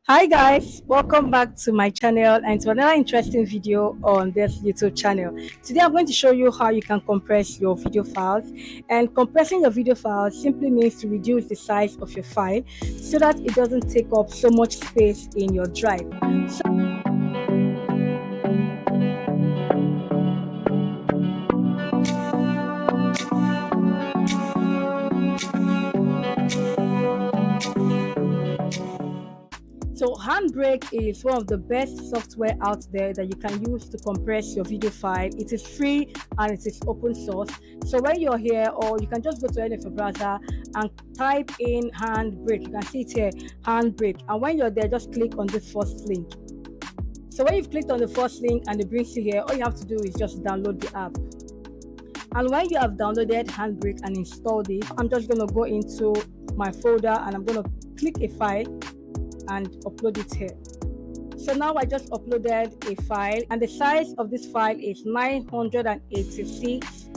Hi guys, welcome back to my channel and to another interesting video on this YouTube channel. Today I'm going to show you how you can compress your video files, and compressing your video files simply means to reduce the size of your file so that it doesn't take up so much space in your drive. So Handbrake is one of the best software out there that you can use to compress your video file. It is free and it is open source. So when you're here, or you can just go to any of your browser and type in Handbrake. You can see it here, Handbrake. And when you're there, just click on this first link. So when you've clicked on the first link and it brings you here, all you have to do is just download the app. And when you have downloaded Handbrake and installed it, I'm just going to go into my folder and I'm going to click a file and upload it here. So now I just uploaded a file and the size of this file is 986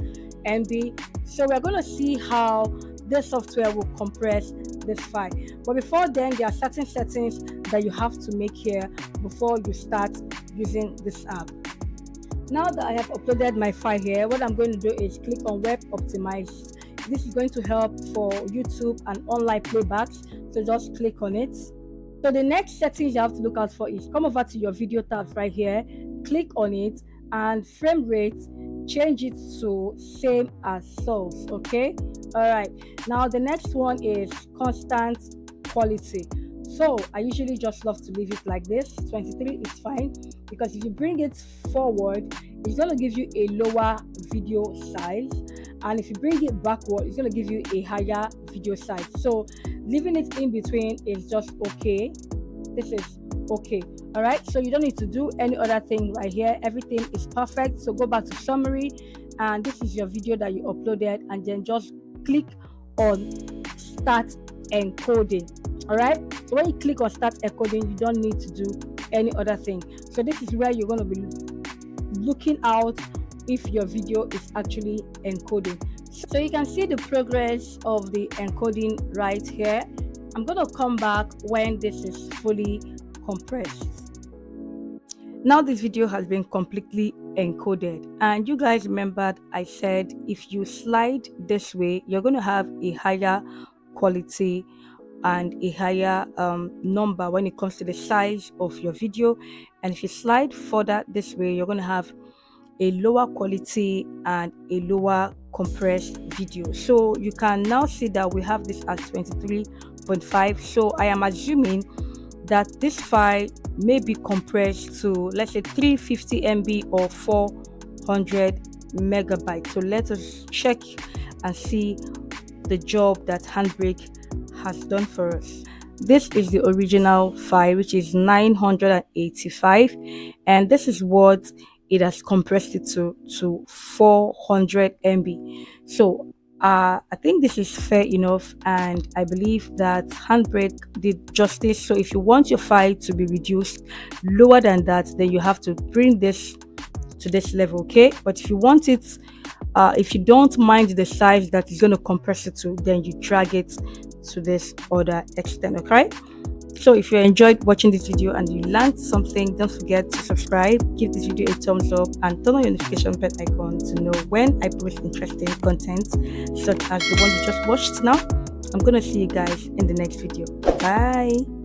MB. So we're going to see how this software will compress this file. But before then, there are certain settings that you have to make here before you start using this app. Now that I have uploaded my file here, what I'm going to do is click on Web Optimize. This is going to help for YouTube and online playbacks. So just click on it. So the next settings you have to look out for is come over to your video tabs right here, click on it, and frame rate, change it to same as source. Okay, all right. Now the next one is constant quality. So I usually just love to leave it like this. 23 is fine, because if you bring it forward, it's going to give you a lower video size, and if you bring it backward, it's going to give you a higher video size. So leaving it in between is just okay. This is okay. All right, so you don't need to do any other thing right here. Everything is perfect. So go back to summary, and this is your video that you uploaded, and then just click on start encoding. All right, so when you click on start encoding, you don't need to do any other thing. So this is where you're going to be looking out if your video is actually encoding. So you can see the progress of the encoding right here. I'm going to come back when this is fully compressed. Now this video has been completely encoded, and you guys remembered I said if you slide this way, you're going to have a higher quality and a higher number when it comes to the size of your video, and if you slide further this way, you're going to have a lower quality and a lower compressed video. So you can now see that we have this as 23.5. So I am assuming that this file may be compressed to, let's say, 350 MB or 400 megabytes. So let us check and see the job that Handbrake has done for us. This is the original file, which is 985, and this is what it has compressed it to 400 MB. So I think this is fair enough, and I believe that Handbrake did justice. So if you want your file to be reduced lower than that, then you have to bring this to this level, okay? But if you want it, if you don't mind the size that is going to compress it to, then you drag it to this other extent. Okay, so if you enjoyed watching this video and you learned something, don't forget to subscribe, give this video a thumbs up, and turn on your notification bell icon to know when I post interesting content such as the one you just watched. Now I'm gonna see you guys in the next video. Bye.